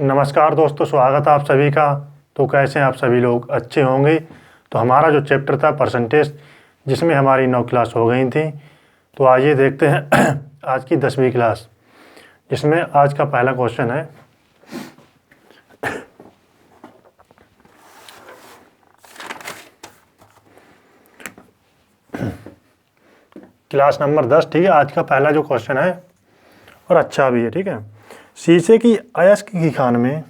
नमस्कार दोस्तों, स्वागत है आप सभी का। तो कैसे हैं आप सभी लोग? अच्छे होंगे। तो हमारा जो चैप्टर था परसेंटेज, जिसमें हमारी 9 क्लास हो गई थी, तो आइए देखते हैं आज की 10वीं क्लास, जिसमें आज का पहला क्वेश्चन है। क्लास नंबर 10, ठीक है। आज का पहला जो क्वेश्चन है और अच्छा भी है, ठीक है। शीशे की अयस्क की खान में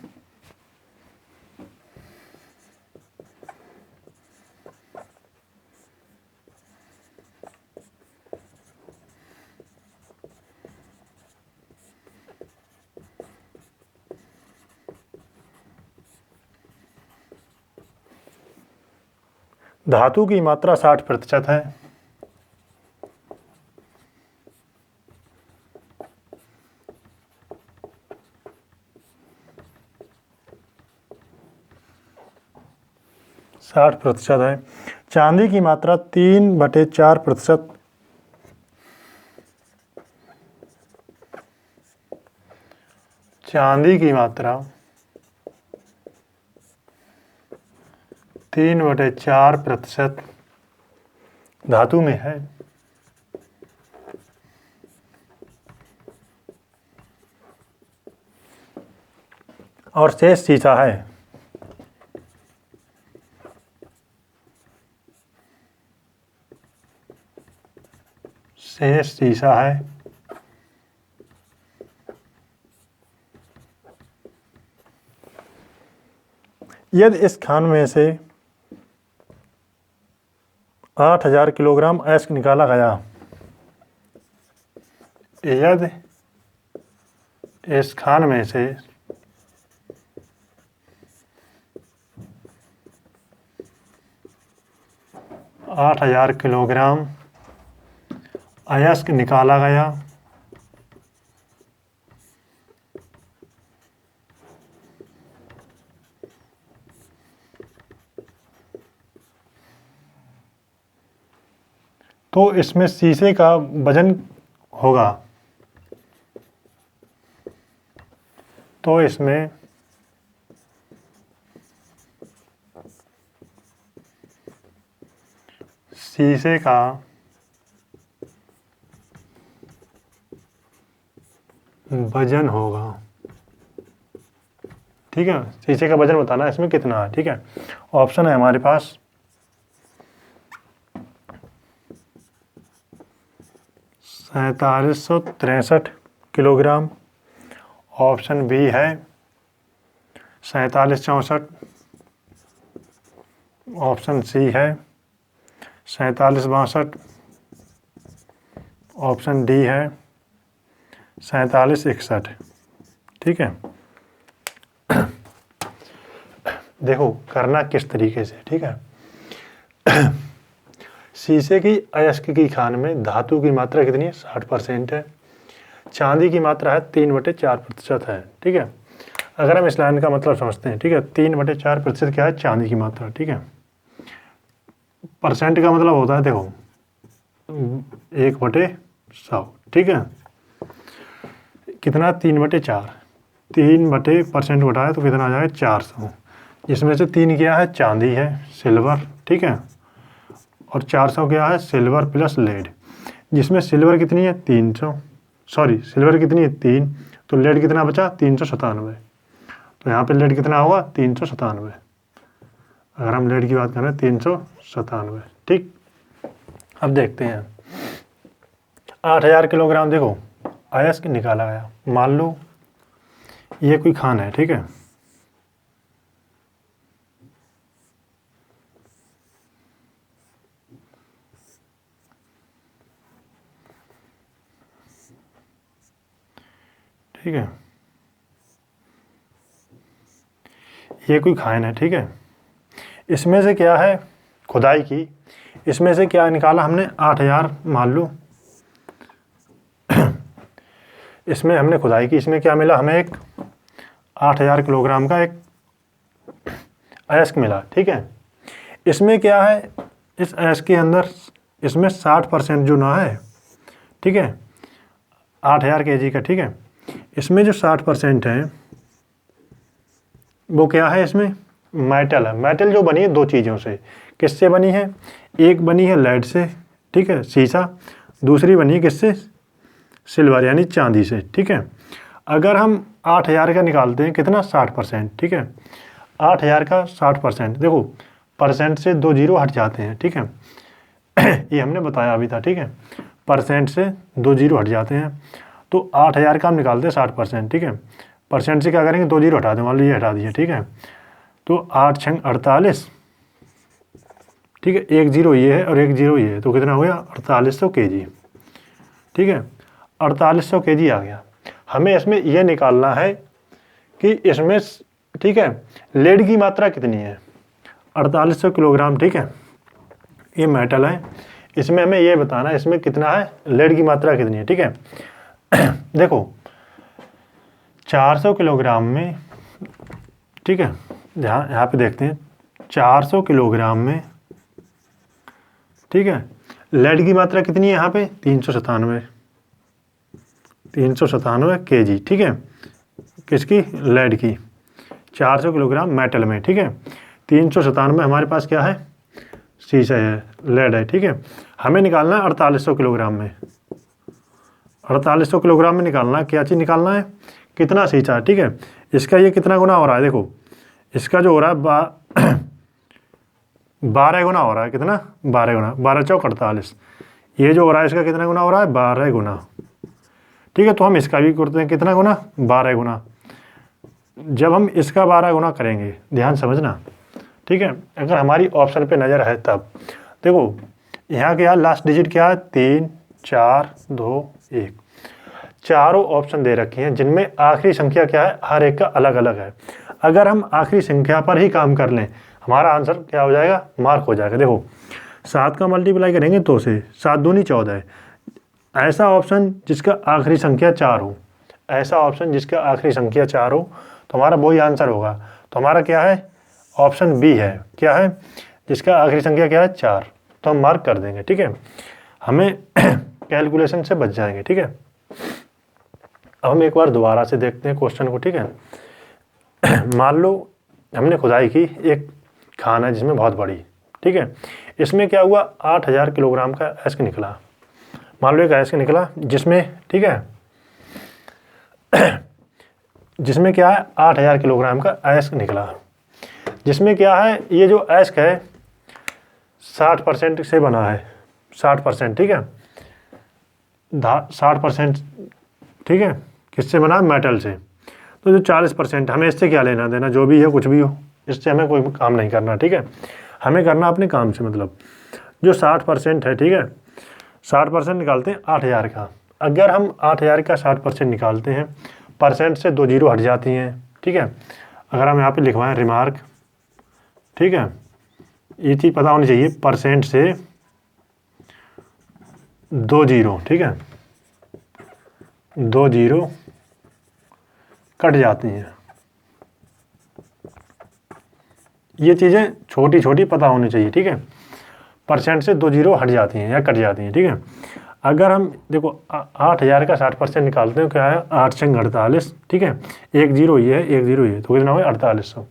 धातु की मात्रा 60% है। है। चांदी की मात्रा 3/4%। चांदी की मात्रा 3/4% धातु में है। और शेष शीशा है। शेष शीशा है। यदि इस खान में से 8000 किलोग्राम अयस्क निकाला गया, यदि इस खान में से 8000 किलोग्राम अयस्क निकाला गया, तो इसमें शीशे का वजन होगा। तो इसमें शीशे का वजन होगा, ठीक है। शीशे का वजन बताना है इसमें कितना है, ठीक है। ऑप्शन है हमारे पास 4763 किलोग्राम। ऑप्शन बी है 4764। ऑप्शन सी है 4762। ऑप्शन डी है 4761, ठीक है। देखो करना किस तरीके से, ठीक है। शीशे की अयस्क की खान में धातु की मात्रा कितनी है? 60% है। चांदी की मात्रा है 3/4% है, ठीक है। अगर हम इस लाइन का मतलब समझते हैं, ठीक है, 3/4% क्या है? चांदी की मात्रा, ठीक है। परसेंट का मतलब होता है, देखो 1/100, ठीक है। कितना? 3/4। 3% घटाए तो कितना आ जाएगा? 400। जिसमें से 3 क्या है? चांदी है, सिल्वर, ठीक है। और 400 क्या है? Silver plus lead. जिसमें सिल्वर कितनी है? 300। सॉरी, सिल्वर कितनी है? 3। तो लेड कितना बचा? 397। तो यहाँ पे लेड कितना होगा? 397। अगर हम लेड की बात करें 397, ठीक। अब देखते हैं 8000 किलोग्राम, देखो अयस्क निकाला गया। मान लो ये कोई खान है, ठीक है। ठीक है, ये कोई खान है, ठीक है। इसमें से क्या है? खुदाई की। इसमें से क्या निकाला हमने? 8000 मान लो। इसमें हमने खुदाई की, इसमें क्या मिला हमें? एक 8000 किलोग्राम का एक अयस्क मिला, ठीक है। इसमें क्या है? इस अयस्क के अंदर इसमें 60% जो ना है, ठीक है, 8000 kg का, ठीक है। इसमें जो 60% है वो क्या है, इसमें मेटल है। मेटल जो बनी है दो चीज़ों से, किससे बनी है, एक बनी है लेड से, ठीक है, शीशा, दूसरी बनी है किससे, सिल्वर यानी चांदी से, ठीक है। अगर हम 8000 का निकालते हैं कितना, 60%, ठीक है, 8000 का 60%, देखो परसेंट से 2 जीरो हट जाते हैं, ठीक है ये हमने बताया अभी था, ठीक है, परसेंट से 2 जीरो हट जाते हैं, तो 8000 का हम निकालते हैं 60%, ठीक है, परसेंट से क्या करेंगे, 2 जीरो हटा दें, मान लीजिए हटा दिए, ठीक है, तो 8 छंग 48, ठीक है, 1 जीरो ये है और 1 जीरो ये है, तो कितना हो गया, 4800 kg, ठीक है, 4800 kg आ गया। हमें इसमें यह निकालना है कि इसमें, ठीक है, लेड की मात्रा कितनी है, 4800 किलोग्राम, ठीक है, ये मेटल है, इसमें हमें ये बताना है इसमें कितना है, लेड की मात्रा कितनी है, ठीक है देखो 400 किलोग्राम में, ठीक है, यहाँ पे देखते हैं 400 किलोग्राम में, ठीक है, लेड की मात्रा कितनी है यहाँ पे, 397 kg, ठीक है, किसकी, लेड की, 400 किलोग्राम मेटल में, ठीक है, 397 हमारे पास क्या है, शीशा है, लेड है, ठीक है। हमें निकालना है 4800 किलोग्राम में, 4800 किलोग्राम में निकालना है, क्या चीज़ निकालना है, कितना शीशा है, ठीक है, इसका ये कितना गुना हो रहा है, देखो इसका जो हो रहा है 12 गुना हो रहा है, कितना, 12 गुना, 12 चौक 48, ये जो हो रहा है इसका कितना गुना हो रहा है, 12 गुना, ठीक है। तो हम इसका भी करते हैं कितना गुना, 12 गुना। जब हम इसका 12 गुना करेंगे, ध्यान समझना, ठीक है, अगर हमारी ऑप्शन पे नज़र है तब देखो यहाँ क्या लास्ट डिजिट क्या है, 3 4 2 1, चारों ऑप्शन दे रखी हैं जिनमें आखिरी संख्या क्या है, हर एक का अलग अलग है। अगर हम आखिरी संख्या पर ही काम कर लें, हमारा आंसर क्या हो जाएगा, मार्क हो जाएगा। देखो 7 का मल्टीप्लाई करेंगे 2 से, 7 दूनी 14 है, ऐसा ऑप्शन जिसका आखिरी संख्या 4 हो, ऐसा ऑप्शन जिसका आखिरी संख्या 4 हो, तो हमारा वही आंसर होगा। तो हमारा क्या है, ऑप्शन बी है, क्या है, जिसका आखिरी संख्या क्या है, 4, तो हम मार्क कर देंगे, ठीक है, हमें कैलकुलेशन से बच जाएंगे, ठीक है। अब हम एक बार दोबारा से देखते हैं क्वेश्चन को, ठीक है। मान लो हमने खुदाई की, एक खान है जिसमें बहुत बड़ी, ठीक है, इसमें क्या हुआ, 8000 किलोग्राम का एस्क निकला, मान लो एक एस्क निकला जिसमें, ठीक है जिसमें क्या है, 8000 किलोग्राम का एस्क निकला, जिसमें क्या है, ये जो एस्क है 60% से बना है, 60%, ठीक है, 60%, ठीक है, किससे बना, मेटल से। तो जो 40%, हमें इससे क्या लेना देना, जो भी है कुछ भी हो, इससे हमें कोई काम नहीं करना, ठीक है, हमें करना अपने काम से मतलब। जो 60% है, ठीक है, 60% निकालते हैं 8000 का। अगर हम 8000 का 60% निकालते हैं, परसेंट से 2 जीरो हट जाती हैं, ठीक है। अगर हम यहाँ पे लिखवाएं रिमार्क, ठीक है, ये चीज़ पता होनी चाहिए, परसेंट से 2 जीरो, ठीक है, 2 जीरो कट जाती हैं, ये चीज़ें छोटी छोटी पता होनी चाहिए, ठीक है, परसेंट से 2 जीरो हट जाती हैं या कट जाती हैं, ठीक है। अगर हम देखो 8000 का 60% निकालते हैं, क्या है, 8 छंग 48, ठीक है, 1 जीरो ये है, 1 जीरो ये, तो कितना होगा, 4800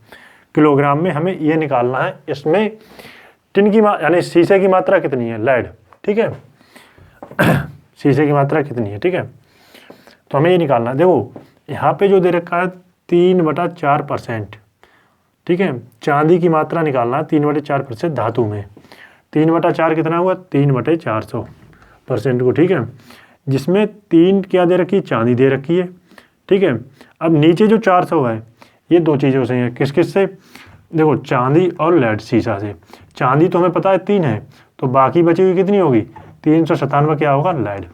किलोग्राम में हमें ये निकालना है। इसमें टिन की यानी शीशे की मात्रा कितनी है, लेड, ठीक है शीशे की मात्रा कितनी है, ठीक है, तो हमें ये निकालना है। देखो यहाँ पे जो दे रखा है 3/4%, ठीक है, चांदी की मात्रा निकालना है 3/4% धातु में, 3/4 कितना हुआ, 3/400% को, ठीक है, जिसमें 3 क्या दे रखी है, चांदी दे रखी है, ठीक है। अब नीचे जो 400 है, ये दो चीज़ों से है, किस किस से, देखो चांदी और लेड शीशा से। चांदी तो हमें पता है 3 है, तो बाकी बची हुई कितनी होगी, 397 क्या होगा, लेड।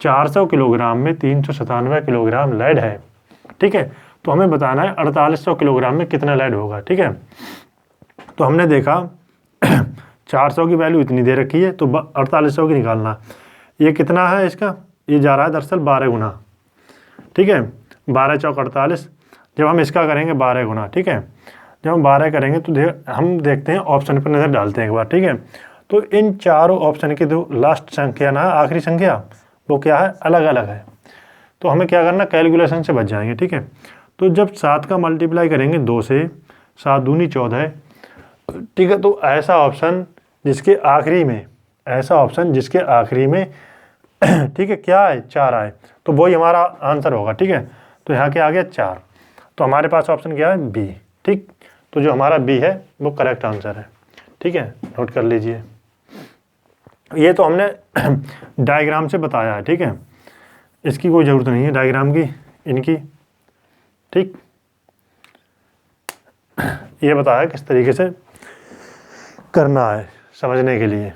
400 किलोग्राम में 397 किलोग्राम लेड है, ठीक है, तो हमें बताना है 4800 किलोग्राम में कितना लेड होगा, ठीक है। तो हमने देखा 400 की वैल्यू इतनी दे रखी है, तो 4800 की निकालना, ये कितना है इसका, ये जा रहा है दरअसल 12 गुना, ठीक है, 12 चौक 48, जब हम इसका करेंगे 12 गुना, ठीक है, जब हम 12 करेंगे तो हम देखते हैं ऑप्शन पर नज़र डालते हैं एक बार, ठीक है। तो इन चारों ऑप्शन की जो लास्ट संख्या ना, आखिरी संख्या, वो क्या है, अलग अलग है, तो हमें क्या करना, कैलकुलेशन से बच जाएंगे, ठीक है। तो जब 7 का मल्टीप्लाई करेंगे 2 से, 7 दूनी 14, ठीक है। तो ऐसा ऑप्शन जिसके आखिरी में, ऐसा ऑप्शन जिसके आखिरी में ठीक है क्या है, 4 आए, तो वही हमारा आंसर होगा, ठीक है। तो यहाँ क्या आ गया 4, तो हमारे पास ऑप्शन क्या है, बी, ठीक। तो जो हमारा बी है वो करेक्ट आंसर है, ठीक है, नोट कर लीजिए। ये तो हमने डायग्राम से बताया है, ठीक है, इसकी कोई ज़रूरत नहीं है डायग्राम की इनकी, ठीक। ये बताया किस तरीके से करना है समझने के लिए।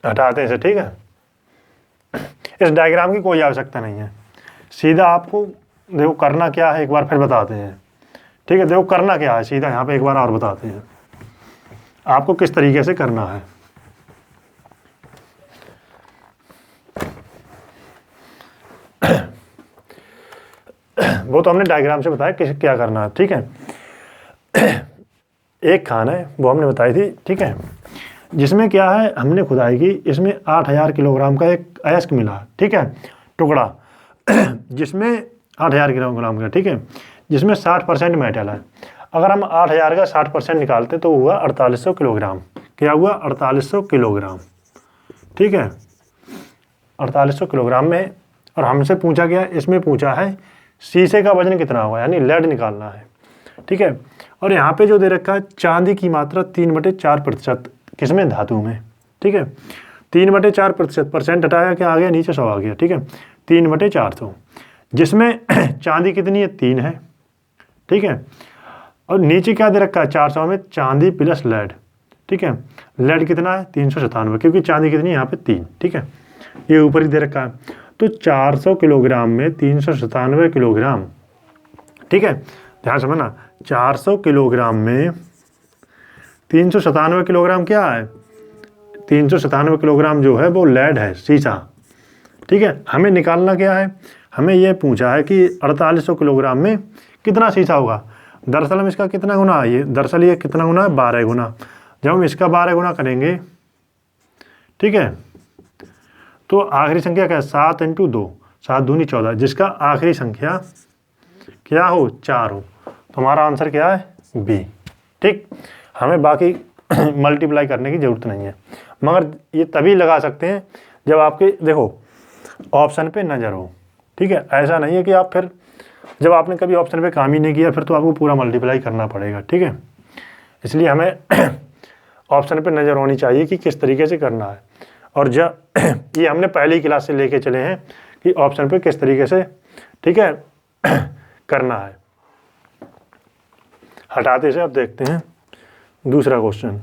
हटाते हैं इसे, ठीक है। इस डायग्राम की कोई आवश्यकता नहीं है, सीधा आपको देखो करना क्या है एक बार फिर बताते हैं, ठीक है। देखो करना क्या है, सीधा यहाँ पे एक बार और बताते हैं आपको किस तरीके से करना है। वो तो हमने डायग्राम से बताया किस क्या करना है, ठीक है। एक खान है वो हमने बताई थी, ठीक है, जिसमें क्या है हमने खुदाई की, इसमें 8000 किलोग्राम का एक अयस्क मिला, ठीक है, टुकड़ा जिसमें 8000 किलोग्राम का, ठीक है, जिसमें 60% मेटल है। अगर हम 8000 का 60% निकालते तो हुआ 4800 किलोग्राम। क्या हुआ, 4800 किलोग्राम, ठीक है, 4800 किलोग्राम में। और हमसे पूछा गया, इसमें पूछा है शीशे का वजन कितना होगा, यानी लेड निकालना है, ठीक है। और यहाँ पे जो दे रखा है चांदी की मात्रा 3/4% किसमें, धातु में, ठीक है। 3/4% परसेंट हटाया, क्या आ गया, नीचे 100 आ गया, ठीक है, 3/400, जिसमें चांदी कितनी है, 3 है, ठीक है। और नीचे क्या दे रखा है 400 में, चांदी प्लस लेड, ठीक है। लेड कितना है 397, क्योंकि चांदी कितनी है यहाँ पे 3, ठीक है, ये ऊपर ही दे रखा है। तो 400 किलोग्राम में 397 किलोग्राम, ठीक है, ध्यान समझना, 400 किलोग्राम में 397 किलोग्राम क्या है, 397 किलोग्राम जो है वो लेड है, शीशा, ठीक है। हमें निकालना क्या है, हमें ये पूछा है कि 4800 किलोग्राम में कितना शीशा होगा। दरअसल हम इसका कितना गुना है, ये दरअसल ये कितना गुना है, 12 गुना। जब हम इसका 12 गुना करेंगे, ठीक है, तो आखिरी संख्या क्या है, 7 × 2, 7 दूनी 14, जिसका आखिरी संख्या क्या हो, 4 हो। तो हमारा आंसर क्या है, बी, ठीक। हमें बाकी मल्टीप्लाई करने की ज़रूरत नहीं है, मगर ये तभी लगा सकते हैं जब आपके देखो ऑप्शन पे नज़र हो, ठीक है। ऐसा नहीं है कि आप फिर जब आपने कभी ऑप्शन पे काम ही नहीं किया फिर तो आपको पूरा मल्टीप्लाई करना पड़ेगा, ठीक है। इसलिए हमें ऑप्शन पे नज़र होनी चाहिए कि किस तरीके से करना है। और जब ये हमने पहली क्लास से लेके चले हैं कि ऑप्शन पे किस तरीके से, ठीक है, करना है। हटाते से अब देखते हैं दूसरा क्वेश्चन।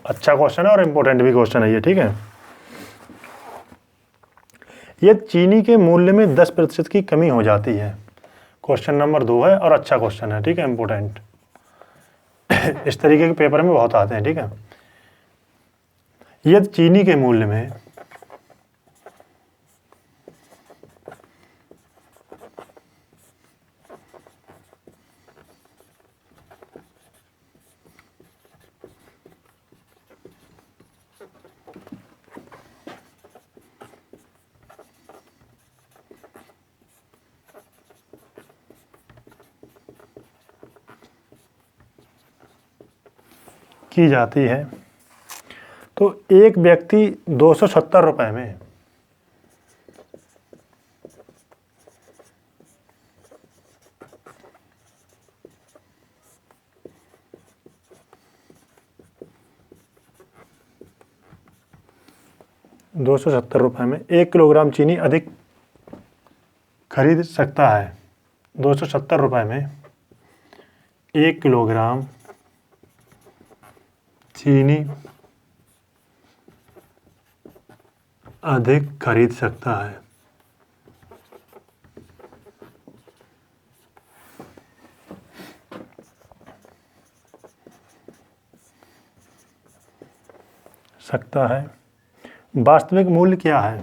अच्छा क्वेश्चन है और इम्पोर्टेंट भी क्वेश्चन है ये, ठीक है। ये चीनी के मूल्य में 10% की कमी हो जाती है। क्वेश्चन नंबर 2 है और अच्छा क्वेश्चन है, ठीक है, इम्पोर्टेंट। इस तरीके के पेपर में बहुत आते हैं, ठीक है। यदि चीनी के मूल्य में की जाती है तो एक व्यक्ति 270 रुपये में ₹270 में 1 किलोग्राम चीनी अधिक खरीद सकता है। ₹270 में 1 किलोग्राम चीनी अधिक खरीद सकता है। वास्तविक मूल्य क्या है?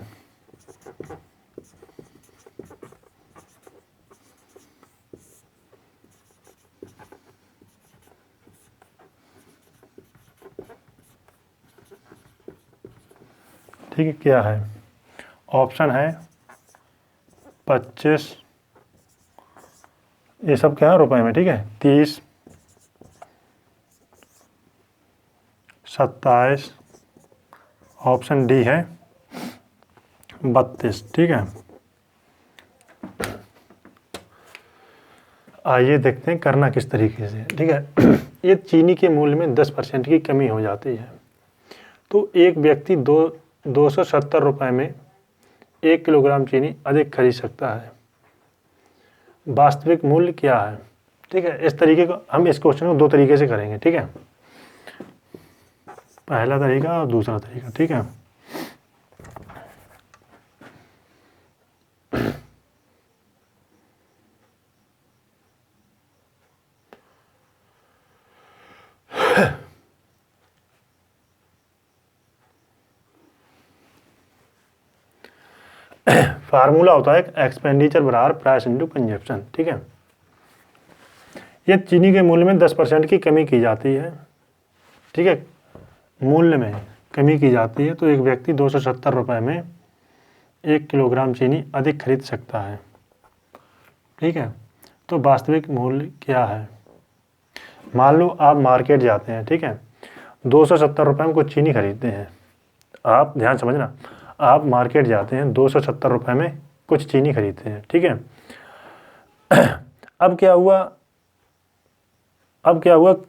ठीक है, क्या है? ऑप्शन है 25, ये सब क्या है रुपए में, ठीक है, 30, 27, ऑप्शन डी है 32। ठीक है, आइए देखते हैं करना किस तरीके से। ठीक है, ये चीनी के मूल्य में 10% की कमी हो जाती है तो एक व्यक्ति 270 रुपये में 1 किलोग्राम चीनी अधिक खरीद सकता है। वास्तविक मूल्य क्या है? ठीक है, इस तरीके को हम इस क्वेश्चन को 2 तरीके से करेंगे। ठीक है, पहला तरीका और दूसरा तरीका। ठीक है, फार्मूला होता है एक्सपेंडिचर बराबर प्राइस इनटू कंजप्शन। ठीक है, ये चीनी के मूल्य में 10% की कमी की जाती है। ठीक है, मूल्य में कमी की जाती है तो एक व्यक्ति 270 रुपये में 1 किलोग्राम चीनी अधिक खरीद सकता है। ठीक है, तो वास्तविक मूल्य क्या है? मान लो आप मार्केट जाते हैं, ठीक है, 270 रुपये में कुछ चीनी खरीदते हैं। आप ध्यान समझना, आप मार्केट जाते हैं 270 रुपये में कुछ चीनी खरीदते हैं। ठीक है, अब क्या हुआ,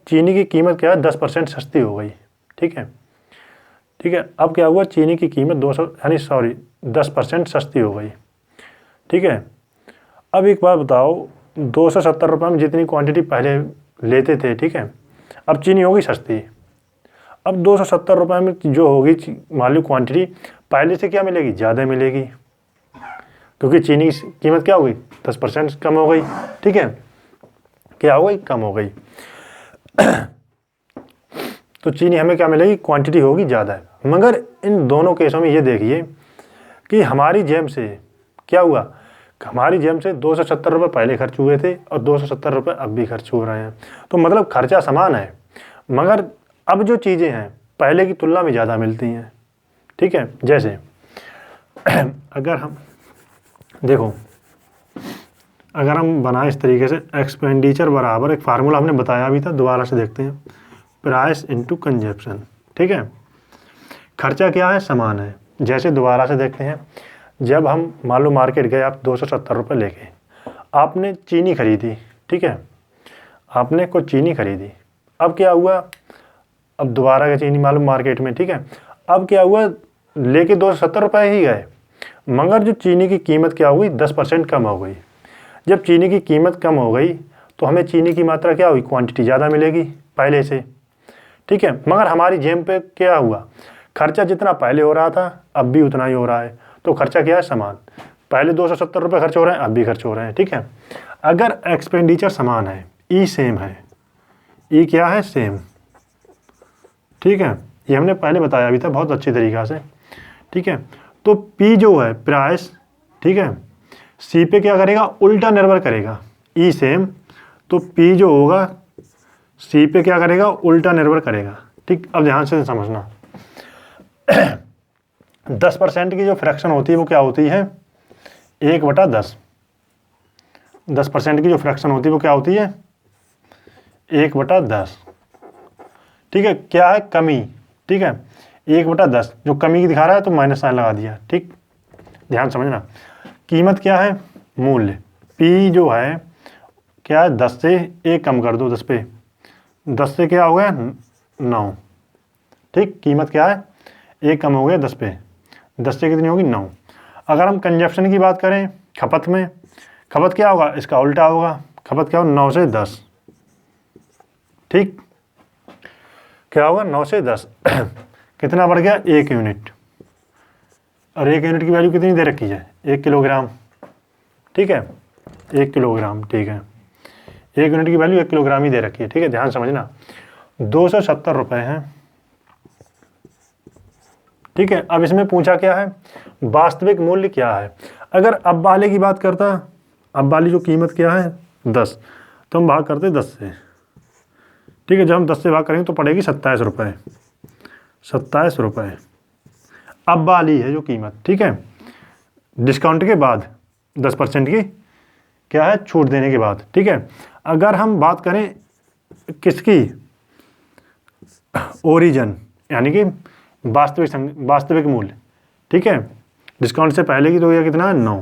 चीनी की कीमत क्या है, 10% सस्ती हो गई। ठीक है, अब क्या हुआ, चीनी की कीमत 10% सस्ती हो गई। ठीक है, अब एक बात बताओ, 270 रुपये में जितनी क्वांटिटी पहले लेते थे, ठीक है, अब चीनी होगी सस्ती। अब 270 रुपये में जो होगी मान लो क्वांटिटी, पहले से क्या मिलेगी, ज़्यादा मिलेगी, क्योंकि चीनी की कीमत क्या हो गई, 10% कम हो गई। ठीक है, क्या हो गई, कम हो गई। तो चीनी हमें क्या मिलेगी, क्वांटिटी होगी ज़्यादा। मगर इन दोनों केसों में ये देखिए कि हमारी जेब से क्या हुआ, हमारी जेब से 270 रुपये पहले खर्च हुए थे और 270 रुपये अब भी खर्च हो रहे हैं। तो मतलब खर्चा समान है, मगर अब जो चीज़ें हैं पहले की तुलना में ज़्यादा मिलती हैं। ठीक है, जैसे अगर हम देखो, अगर हम बनाए इस तरीके से, एक्सपेंडिचर बराबर, एक फार्मूला हमने बताया भी था, दोबारा से देखते हैं, प्राइस इनटू कंजप्शन। ठीक है, खर्चा क्या है, समान है। जैसे दोबारा से देखते हैं, जब हम मान लो मार्केट गए, आप 270 रुपये लेके आपने चीनी खरीदी। ठीक है, आपने कुछ चीनी खरीदी, अब क्या हुआ, अब दोबारा का चीनी मालूम मार्केट में। ठीक है, अब क्या हुआ, लेके 270 रुपये ही गए, मगर जो चीनी की कीमत क्या हो गई, 10% कम हो गई। जब चीनी की कीमत कम हो गई तो हमें चीनी की मात्रा क्या हुई, क्वांटिटी ज़्यादा मिलेगी पहले से। ठीक है, मगर हमारी जेब पे क्या हुआ, खर्चा जितना पहले हो रहा था अब भी उतना ही हो रहा है। तो खर्चा क्या है, समान। पहले 270 रुपये खर्च हो रहे हैं, अब भी खर्च हो रहे हैं। ठीक है, अगर एक्सपेंडिचर समान है, ई सेम है, ई क्या है, सेम। ठीक है, ये हमने पहले बताया भी था बहुत अच्छी तरीक़ा से। ठीक है, तो पी जो है प्राइस, ठीक है, सी पे क्या करेगा, उल्टा निर्भर करेगा। ई सेम, तो पी जो होगा सी पे क्या करेगा, उल्टा निर्भर करेगा। ठीक, अब ध्यान से समझना, 10% की जो फ्रैक्शन होती है वो क्या होती है, 1/10। 10% की जो फ्रैक्शन होती है वो क्या होती है, 1/10। ठीक है, क्या है, कमी। ठीक है, 1/10 जो कमी की दिखा रहा है तो माइनस साइन लगा दिया। ठीक, ध्यान समझना, कीमत क्या है, मूल्य। पी जो है क्या है, 10 से 1 कम कर दो, 10 पे 10 से क्या हो गया, 9। ठीक, कीमत क्या है, 1 कम हो गया 10 पे, 10 से कितनी होगी 9। अगर हम कंजप्शन की बात करें खपत में, खपत क्या होगा, इसका उल्टा होगा, खपत क्या होगा 9 से 10, ठीक, क्या होगा 9 से 10 कितना बढ़ गया 1 यूनिट, और 1 यूनिट की वैल्यू कितनी दे रखी है 1 किलोग्राम, ठीक है 1 किलोग्राम, ठीक है 1 यूनिट की वैल्यू 1 किलोग्राम ही दे रखी है, ठीक है, ध्यान समझना। 270 रुपये हैं, ठीक है। अब इसमें पूछा क्या है, वास्तविक मूल्य क्या है। अगर अब वाले की बात करता, अब वाली जो कीमत क्या है 10, तो हम भाग करते 10 से, ठीक है। जब हम 10 से भाग करेंगे तो पड़ेगी 27 रुपये, 27 रुपये अब वाली है जो कीमत, ठीक है, डिस्काउंट के बाद 10% की क्या है छूट देने के बाद, ठीक है। अगर हम बात करें किसकी, ओरिजिन यानी कि वास्तविक मूल्य, ठीक है, डिस्काउंट से पहले की तो यह कितना है 9,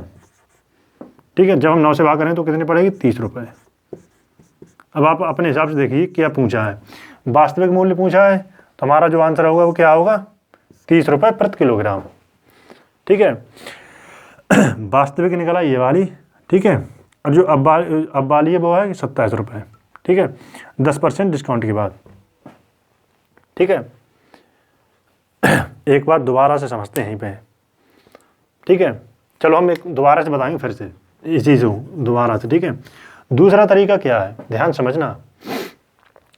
ठीक है। जब हम 9 से भाग करें तो कितनी पड़ेगी 30 रुपये। अब आप अपने हिसाब से देखिए क्या पूछा है, वास्तविक मूल्य पूछा है, तो हमारा जो आंसर होगा वो क्या होगा 30 रुपये प्रति किलोग्राम, ठीक है। वास्तविक निकला ये वाली, ठीक है, और जो अब वाली है वो है 27 रुपये, ठीक है, 10% डिस्काउंट के बाद, ठीक है। एक बार दोबारा से समझते हैं यहीं पे, ठीक है। चलो हम एक दोबारा से बताएंगे फिर से इस चीज़ को दोबारा से, ठीक है। दूसरा तरीका क्या है, ध्यान समझना।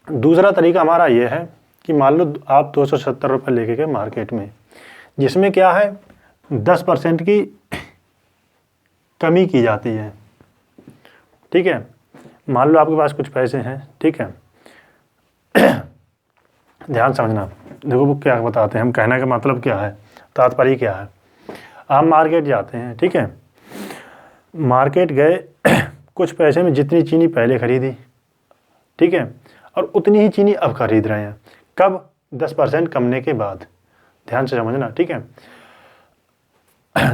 दूसरा तरीका हमारा ये है कि मान लो आप 270 रुपये लेके गए मार्केट में, जिसमें क्या है 10% की कमी की जाती है, ठीक है। मान लो आपके पास कुछ पैसे हैं, ठीक है। ध्यान समझना, देखो वो क्या बताते हैं, हम कहने का मतलब क्या है, तात्पर्य क्या है। आप मार्केट जाते हैं, ठीक है, मार्केट गए कुछ पैसे में जितनी चीनी पहले खरीदी, ठीक है, और उतनी ही चीनी अब खरीद रहे हैं, कब 10% कमने के बाद, ध्यान से समझना, ठीक है।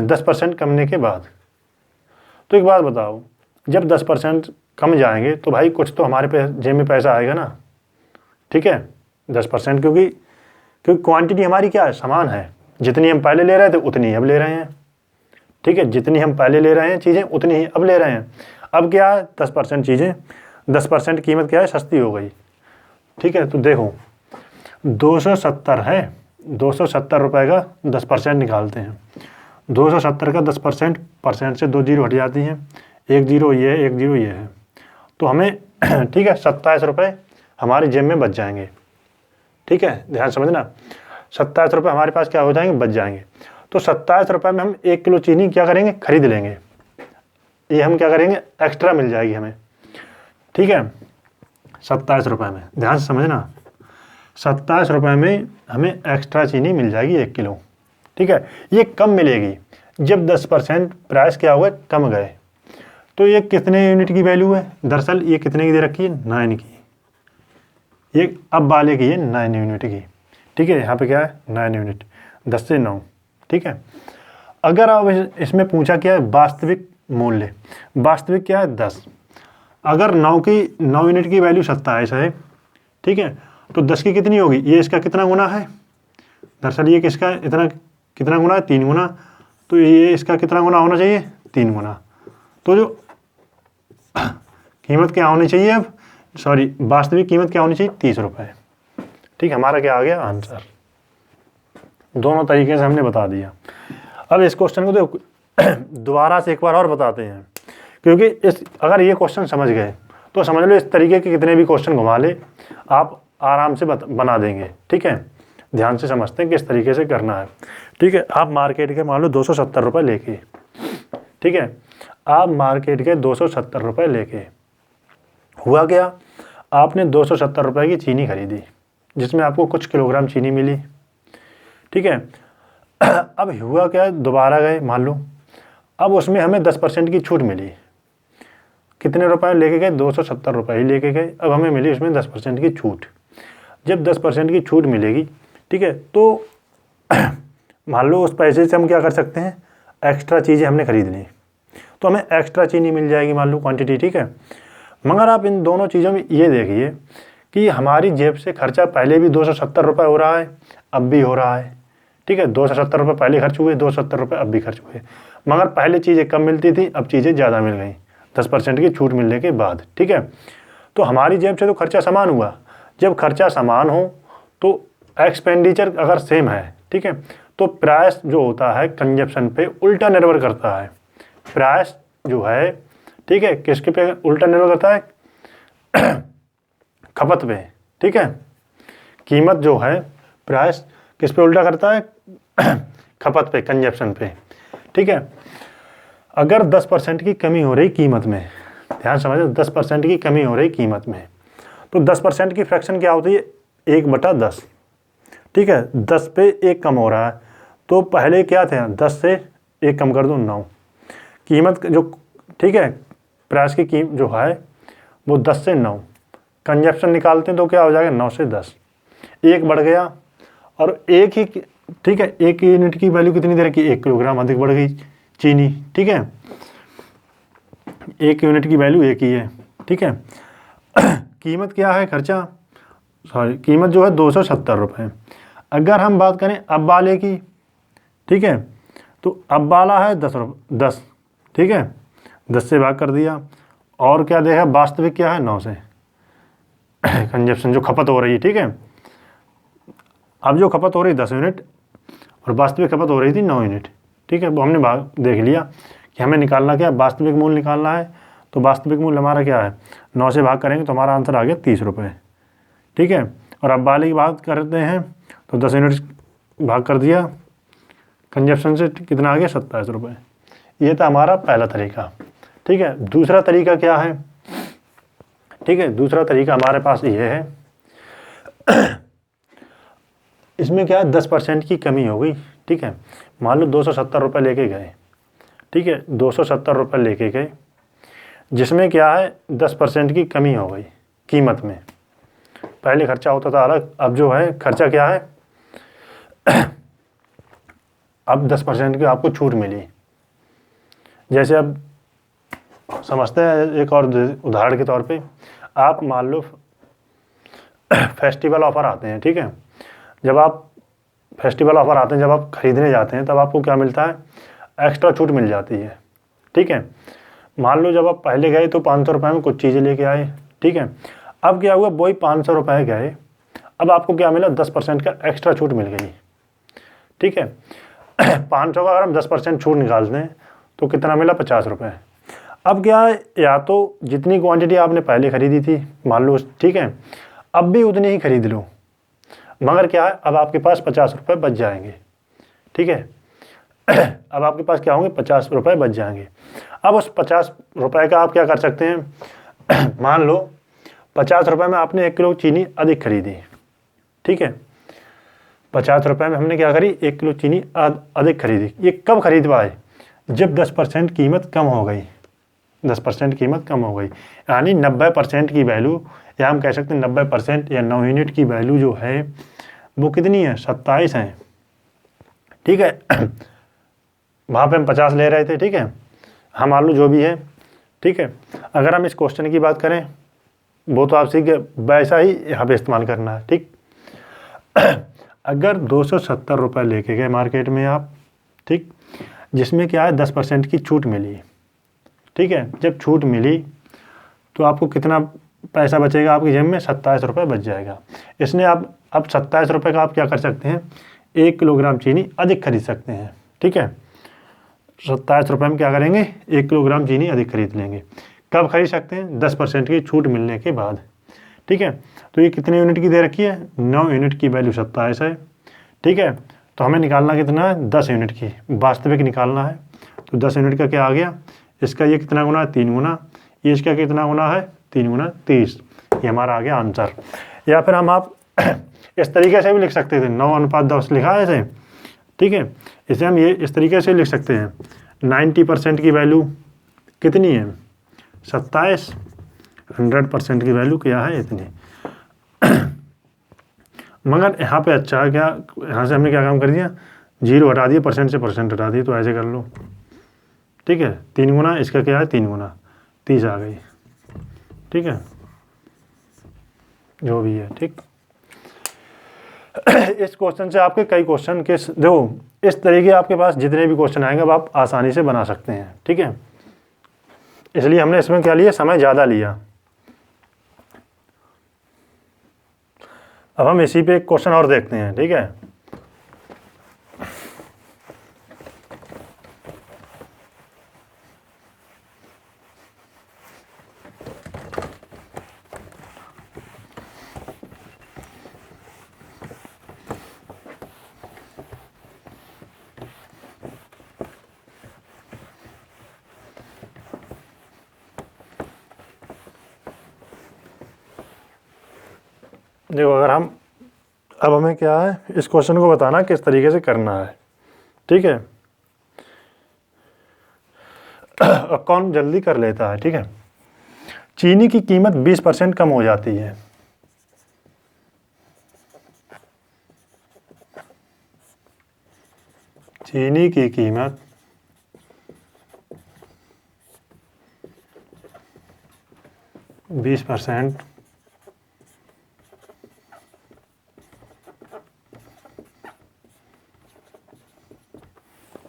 10% कमने के बाद, तो एक बात बताओ, जब 10% कम जाएंगे तो भाई कुछ तो हमारे जेब में पैसा आएगा ना, ठीक है, 10%, क्योंकि क्वांटिटी हमारी क्या है समान है, जितनी हम पहले ले रहे थे उतनी ही अब ले रहे हैं, ठीक है, जितनी हम पहले ले रहे हैं चीज़ें उतनी ही अब ले रहे हैं। अब क्या है 10% चीज़ें, 10% कीमत क्या है सस्ती हो गई, ठीक है। तो देखो 270 है, 270 रुपये का 10% निकालते हैं, 270 का 10%, परसेंट से 2 जीरो हट जाती हैं, 1 जीरो ये है 1 जीरो ये है, तो हमें ठीक है 27 रुपये हमारे जेब में बच जाएंगे, ठीक है, ध्यान समझना। 27 रुपये हमारे पास क्या हो जाएंगे, बच जाएंगे। तो 27 रुपये में हम 1 किलो चीनी क्या करेंगे, खरीद लेंगे, ये हम क्या करेंगे एक्स्ट्रा मिल जाएगी हमें, ठीक है। 27 रुपये में ध्यान से समझना, 27 रुपये में हमें एक्स्ट्रा चीनी मिल जाएगी 1 किलो, ठीक है। ये कम मिलेगी जब 10% प्राइस क्या हुआ कम गए, तो ये कितने यूनिट की वैल्यू है, दरअसल ये कितने की दे रखी है 9 की, ये अब वाले की है 9 यूनिट की, ठीक है। यहाँ पे क्या है 9 यूनिट, 10 से 9, ठीक है। अगर अब इसमें पूछा क्या है वास्तविक मूल्य, वास्तविक क्या है 10, अगर 9 यूनिट की वैल्यू 27 है, ठीक है, तो 10 की कितनी होगी, ये इसका कितना गुना है, दरअसल ये किसका इतना कितना गुना है 3 गुना, तो ये इसका कितना गुना होना चाहिए 3 गुना। तो जो कीमत क्या होनी चाहिए, अब सॉरी वास्तविक कीमत क्या होनी चाहिए 30 रुपये, ठीक, हमारा क्या आ गया आंसर। दोनों तरीके से हमने बता दिया। अब इस क्वेश्चन को देखो दोबारा से एक बार और बताते हैं, क्योंकि अगर ये क्वेश्चन समझ गए तो समझ लो इस तरीके के कितने भी क्वेश्चन घुमा ले आप आराम से बना देंगे, ठीक है। ध्यान से समझते हैं किस तरीके से करना है, ठीक है। आप मार्केट के मान लो 270 रुपये लेके, ठीक है, आप मार्केट के 270 रुपये लेके, हुआ क्या, आपने 270 रुपये की चीनी खरीदी जिसमें आपको कुछ किलोग्राम चीनी मिली, ठीक है। अब हुआ क्या, दोबारा गए मान लो, अब उसमें हमें 10% की छूट मिली, कितने रुपए लेके गए 270 रुपये ही लेके गए, अब हमें मिली उसमें 10% की छूट। जब 10% की छूट मिलेगी, ठीक है, तो मान लो उस पैसे से हम क्या कर सकते हैं, एक्स्ट्रा चीज़ें हमने खरीद ली, तो हमें एक्स्ट्रा चीनी मिल जाएगी मान लो क्वांटिटी, ठीक है। मगर आप इन दोनों चीज़ों में ये देखिए कि हमारी जेब से खर्चा पहले भी 270 रुपये हो रहा है, अब भी हो रहा है, ठीक है, 270 पहले खर्च हुए, 270 अब भी खर्च हुए, मगर पहले चीज़ें कम मिलती थी, अब चीज़ें ज़्यादा मिल गई 10% की छूट मिलने के बाद। ठीक है, तो हमारी जेब से तो खर्चा समान हुआ। जब खर्चा समान हो तो एक्सपेंडिचर अगर सेम है, ठीक है, तो प्राइस जो होता है कंजप्शन पे उल्टा निर्भर करता है। प्राइस जो है, ठीक है, किसके पे उल्टा निर्भर करता है? खपत पे। ठीक है, कीमत जो है प्राइस किस पे उल्टा करता है? खपत पे, कंजप्शन पे। ठीक है, अगर 10% की कमी हो रही कीमत में, ध्यान समझो, 10% की कमी हो रही कीमत में, तो 10% की फ्रैक्शन क्या होती है? 1/10। ठीक है, 10 पे 1 कम हो रहा है, तो पहले क्या थे? 10 से 1 कम कर दो 9। कीमत जो, ठीक है, प्राइस की कीमत जो है वो 10 से 9, कंजप्शन निकालते हैं तो क्या हो जाएगा? 9 से 10, 1 बढ़ गया। और एक ही, ठीक है, 1 यूनिट की वैल्यू कितनी दे रखी? 1 किलोग्राम अधिक बढ़ गई चीनी। ठीक है, 1 यूनिट की वैल्यू 1 ही है। ठीक है, कीमत क्या है? खर्चा, सॉरी, कीमत जो है 270 रुपये। अगर हम बात करें अब वाले की, ठीक है, तो अब वाला है 10। ठीक है, 10 से भाग कर दिया, और क्या देखा? वास्तविक क्या है? 9 से। कंजप्शन जो खपत हो रही है, ठीक है, अब जो खपत हो रही 10 यूनिट और वास्तविक खपत हो रही थी 9 यूनिट। ठीक है, वो हमने भाग देख लिया कि हमें निकालना क्या है? वास्तविक मूल्य निकालना है। तो वास्तविक मूल्य हमारा क्या है? 9 से भाग करेंगे तो हमारा आंसर आ गया 30 रुपये। ठीक है, और अब वाले की बात करते हैं तो 10 यूनिट भाग कर दिया, कंजप्शन से कितना आ गया? 27 रुपये। ये था हमारा पहला तरीका। ठीक है, दूसरा तरीका क्या है? ठीक है, दूसरा तरीका हमारे पास ये है। इसमें क्या है? 10% की कमी हो गई। ठीक है, मान लो 270 रुपये लेके गए। ठीक है, 270 रुपये लेके गए, जिसमें क्या है? 10% की कमी हो गई कीमत में। पहले खर्चा होता था अलग, अब जो है खर्चा क्या है? अब 10% की आपको छूट मिली। जैसे अब समझते हैं, एक और उदाहरण के तौर पे, आप मान लो फेस्टिवल ऑफर आते हैं। ठीक है, जब आप फेस्टिवल ऑफर आते हैं, जब आप खरीदने जाते हैं, तब आपको क्या मिलता है? एक्स्ट्रा छूट मिल जाती है। ठीक है, मान लो जब आप पहले गए तो 500 रुपये में कुछ चीज़ें लेके आए। ठीक है, अब क्या हुआ? वही 500 रुपये गए, अब आपको क्या मिला? 10% का एक्स्ट्रा छूट मिल गई। ठीक है, 500 का अगर हम 10% छूट निकालते हैं तो कितना मिला? 50 रुपये। अब क्या है? या तो जितनी क्वांटिटी आपने पहले खरीदी थी, मान लो, ठीक है, अब भी उतनी ही खरीद लो, मगर क्या है? अब आपके पास 50 रुपये बच जाएंगे। ठीक है, अब आपके पास क्या होंगे? 50 रुपये बच जाएंगे। अब उस 50 रुपये का आप क्या कर सकते हैं? मान लो 50 रुपये में आपने 1 किलो चीनी अधिक खरीदी। ठीक है, 50 रुपये में हमने क्या करी? 1 किलो चीनी अधिक खरीदी। ये कब खरीद पाए? जब 10% कीमत कम हो गई। 10% कीमत कम हो गई, यानी 90% की वैल्यू, या हम कह सकते हैं 90% या 9 यूनिट की वैल्यू जो है वो कितनी है? 27 है। ठीक है, वहाँ पे हम 50 ले रहे थे। ठीक है, हम मान लो जो भी है। ठीक है, अगर हम इस क्वेश्चन की बात करें, वो तो आप सीख गए, वैसा ही यहाँ पे इस्तेमाल करना है। ठीक, अगर 270 रुपये लेके गए मार्केट में आप, ठीक, जिसमें क्या है? 10% की छूट मिली। ठीक है, जब छूट मिली तो आपको कितना पैसा बचेगा आपकी जेब में? 27 रुपये बच जाएगा। इसने आप अब 27 रुपये का आप क्या कर सकते हैं? 1 किलोग्राम चीनी अधिक खरीद सकते हैं। ठीक है, 27 रुपये में क्या करेंगे? 1 किलोग्राम चीनी अधिक खरीद लेंगे। कब खरीद सकते हैं? 10% की छूट मिलने के बाद। ठीक है, तो ये कितने यूनिट की दे रखी है? 9 यूनिट की वैल्यू 27 है। ठीक है, तो हमें निकालना कितना है? 10 यूनिट की वास्तविक निकालना है। तो 10 यूनिट का क्या आ गया? इसका ये कितना गुना है? 3 गुना। ये इसका कितना गुना है? 3 गुना 30। ये हमारा आ गया आंसर। या फिर हम आप इस तरीके से भी लिख सकते थे, 9:10 लिखा है इसे। ठीक है, इसे हम ये इस तरीके से लिख सकते हैं, 90% की वैल्यू कितनी है? 27। 100% की वैल्यू क्या है? इतनी। मगर यहाँ पे अच्छा है क्या? यहाँ से हमने क्या काम कर दिया? 0 हटा दिया, परसेंट से परसेंट हटा दिया। तो ऐसे कर लो। ठीक है, 3 गुना, इसका क्या है? 3 गुना 30 आ गई। ठीक है, जो भी है। ठीक, इस क्वेश्चन से आपके कई क्वेश्चन के देखो इस तरीके आपके पास जितने भी क्वेश्चन आएंगे अब आप आसानी से बना सकते हैं, ठीक है। इसलिए हमने इसमें क्या लिया, समय ज़्यादा लिया। अब हम इसी पे एक क्वेश्चन और देखते हैं, ठीक है। देखो अगर हम अब हमें क्या है, इस क्वेश्चन को बताना किस तरीके से करना है, ठीक है। अब कौन जल्दी कर लेता है, ठीक है। चीनी की कीमत 20% कम हो जाती है। चीनी की कीमत 20%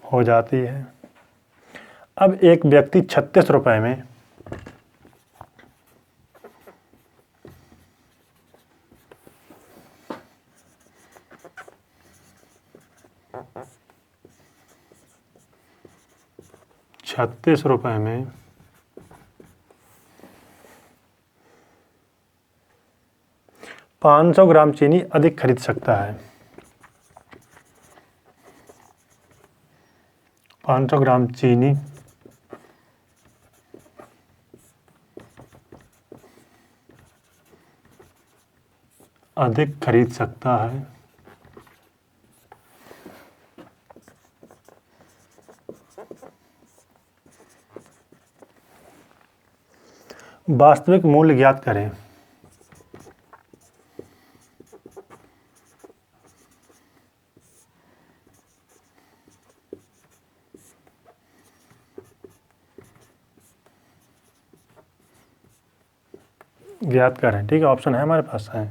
हो जाती है। अब एक व्यक्ति 36 रुपए में 36 रुपए में 500 ग्राम चीनी अधिक खरीद सकता है। 500 ग्राम चीनी अधिक खरीद सकता है। वास्तविक मूल्य ज्ञात करें। ज्ञात करें, ठीक है। ऑप्शन है हमारे पास है।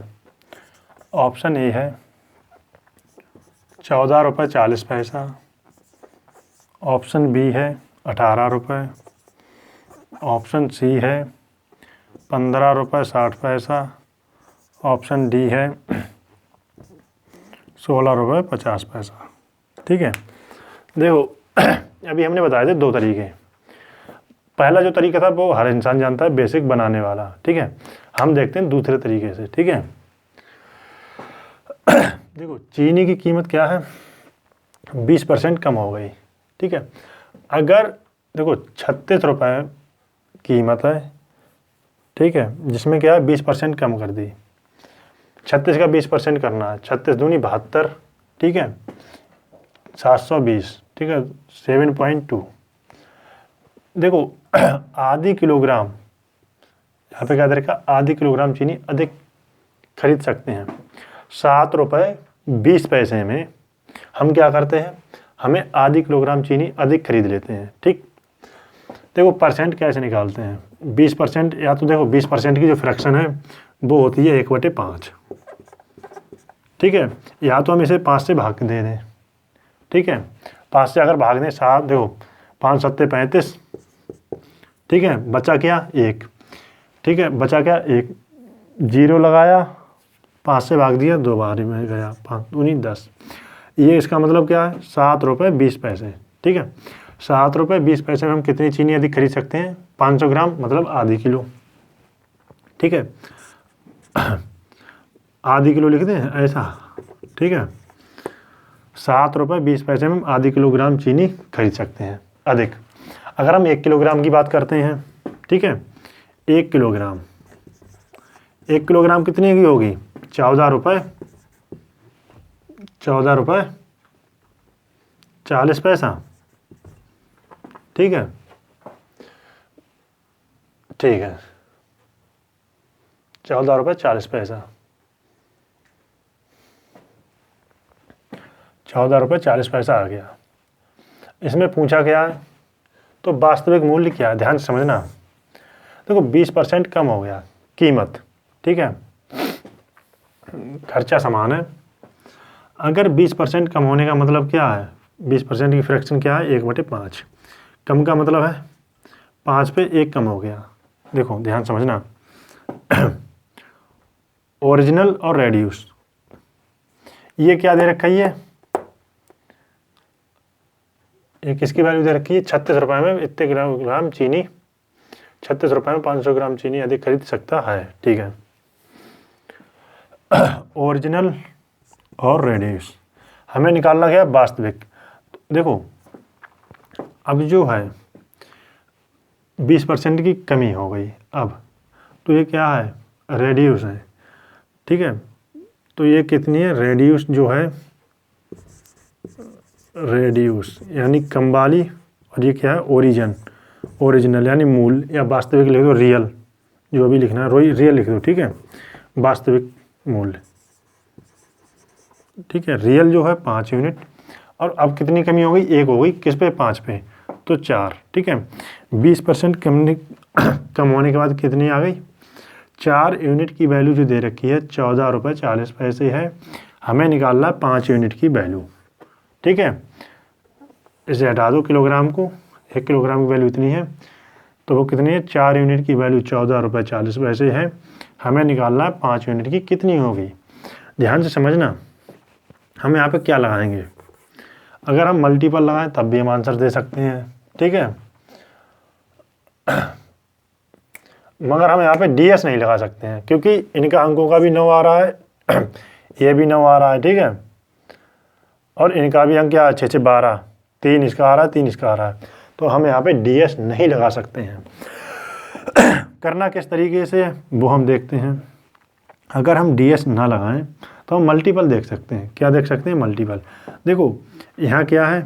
ऑप्शन ए है 14 रुपये 40 पैसा। ऑप्शन बी है 18 रुपये। ऑप्शन सी है 15 रुपये 60 पैसा। ऑप्शन डी है 16 रुपये 50 पैसा, ठीक है। देखो अभी हमने बताए थे दो तरीके। पहला जो तरीका था वो हर इंसान जानता है, बेसिक बनाने वाला, ठीक है। हम देखते हैं दूसरे तरीके से, ठीक है। देखो चीनी की कीमत क्या है, 20% कम हो गई, ठीक है। अगर देखो 36 रुपये कीमत है, ठीक है, जिसमें क्या है 20% कम कर दी। 36 का 20% करना है, 36 दूनी 72, ठीक है, 720, ठीक है, 7.2। देखो आधी किलोग्राम, यहाँ पे क्या तरीका, आधी किलोग्राम चीनी अधिक खरीद सकते हैं। 7 रुपये 20 पैसे में हम क्या करते हैं, हमें आधी किलोग्राम चीनी अधिक खरीद लेते हैं, ठीक। देखो परसेंट कैसे निकालते हैं, 20%, या तो देखो 20% की जो फ्रैक्शन है वो होती है 1/5, ठीक है। या तो हम इसे 5 से भाग दे दें, ठीक है। 5 से अगर भाग दें 7, देखो 5 7 35, ठीक है, बचा क्या 1, ठीक है, बचा क्या 1, 0 लगाया, 5 से भाग दिया, 2 बार में गया, 5 दूनी 10। ये इसका मतलब क्या है, 7 रुपये 20 पैसे, ठीक है। 7 रुपये 20 पैसे में हम कितनी चीनी अधिक खरीद सकते हैं, 500 ग्राम, मतलब आधी किलो, ठीक है। आधी किलो लिखते हैं ऐसा, ठीक है। 7 रुपये 20 पैसे में हम आधी किलोग्राम चीनी खरीद सकते हैं अधिक। अगर हम 1 किलोग्राम की बात करते हैं, ठीक है, 1 किलोग्राम, 1 किलोग्राम कितने की होगी, 14 रुपये 40 पैसा, ठीक है, ठीक है, 14 रुपये 40 पैसा, 14 रुपये 40 पैसा आ गया। इसमें पूछा गया है तो वास्तविक मूल्य क्या है, ध्यान से समझना। देखो 20% कम हो गया कीमत, ठीक है, खर्चा समान है, अगर 20% कम होने का मतलब क्या है, 20% की फ्रैक्शन क्या है, 1/5। कम का मतलब है 5 पे 1 कम हो गया। देखो ध्यान समझना, ओरिजिनल और रेड्यूस, ये क्या दे रखा है, ये किसकी वैल्यू दे रखी है, 36 रुपये में इतने ग्राम चीनी, 36 रुपये में 500 ग्राम चीनी अधिक खरीद सकता है। ठीक है, ओरिजिनल और रेड्यूस हमें निकालना क्या है, वास्तविक। देखो अब जो है 20% की कमी हो गई अब, तो ये क्या है, रेड्यूस है। ठीक है, तो ये कितनी है, रेड्यूस जो है, रेड्यूस यानी कम वाली, और ये क्या है, ओरिजिनल यानी मूल, या वास्तविक लिख दो, रियल, जो भी लिखना है रियल लिख दो। ठीक है, वास्तविक मूल्य। ठीक है, रियल जो है 5 यूनिट, और अब कितनी कमी हो गई, 1 हो गई, किस पे, 5 पे, तो 4। ठीक है, 20% कम होने के बाद कितनी आ गई, 4 यूनिट की वैल्यू जो दे रखी है 14.40 रुपये है। हमें निकालना है 5 यूनिट की वैल्यू। ठीक है, इसे हटा दो किलोग्राम को, 1 किलोग्राम की वैल्यू इतनी है, तो वो कितनी है, 4 यूनिट की वैल्यू 14.40 रुपये है। हमें निकालना है 5 यूनिट की कितनी होगी। ध्यान से समझना, हम यहाँ पे क्या लगाएंगे, अगर हम मल्टीपल लगाएं तब भी हम आंसर दे सकते हैं। ठीक है, मगर हम यहाँ पे DS नहीं लगा सकते हैं, क्योंकि इनका अंकों का भी 9 आ रहा है, ये भी 9 आ रहा है। ठीक है, और इनका भी अंक क्या है, 6 12, 3 इसका आ रहा है, 3 इसका आ रहा है, तो हम यहाँ पे DS नहीं लगा सकते हैं। करना किस तरीके से वो हम देखते हैं। अगर हम DS ना लगाएं तो हम मल्टीपल देख सकते हैं। क्या देख सकते हैं, मल्टीपल। देखो यहाँ क्या है,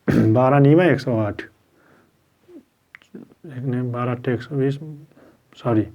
12 नीमा 108, 12 120, सॉरी